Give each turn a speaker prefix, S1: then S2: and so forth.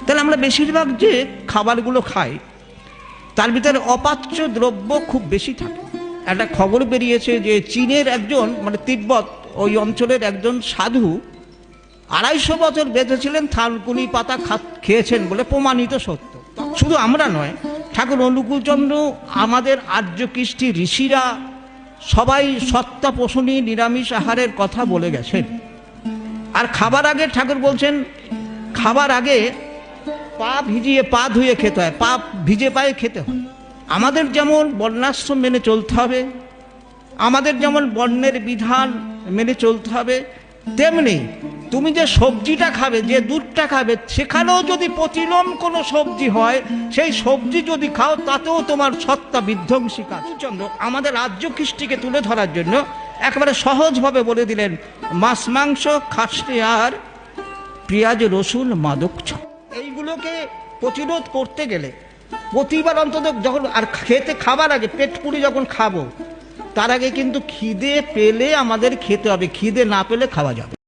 S1: তাহলে আমরা বেশিরভাগ যে খাবারগুলো খাই তার ভিতরে অপাচ্য দ্রব্য খুব বেশি থাকে। একটা খবর বেরিয়েছে যে চীনের একজন মানে তিব্বত ওই অঞ্চলের একজন সাধু 250 বছর বেঁচেছিলেন, থালকুনি পাতা খেয়েছেন বলে প্রমাণিত সত্য। শুধু আমরা নয়, ঠাকুর অনুকূলচন্দ্র, আমাদের আর্য কৃষ্টি ঋষিরা সবাই সত্তা পোষণী নিরামিষ আহারের কথা বলে গেছেন। আর খাবার আগে ঠাকুর বলছেন খাবার আগে পা ভিজিয়ে পা ধুয়ে খেতে হয়, পা ভিজে পায়ে খেতে হয়। আমাদের যেমন বর্ণাশ্রম মেনে চলতে হবে, আমাদের যেমন বর্ণের বিধান মেনে চলতে হবে, তেমনি তুমি যে সবজিটা খাবে, যে দুধটা খাবে, সেখানেও যদি প্রতিলোম কোনো সবজি হয়, সেই সবজি যদি খাও তাতেও তোমার সত্তা বিধ্বংসী কাজ। চন্দ্র আমাদের রাজ্য কৃষ্টিকে তুলে ধরার জন্য একেবারে সহজভাবে বলে দিলেন মাছ মাংস খাসতে আর পেঁয়াজ রসুন মাদক এইগুলোকে প্রতিরোধ করতে গেলে প্রতিবার অন্তত যখন আর খাবার আগে পেট পুরি যখন খাবো তার আগে কিন্তু খিদে পেলে আমাদের খেতে হবে, খিদে না পেলে খাওয়া যাবে।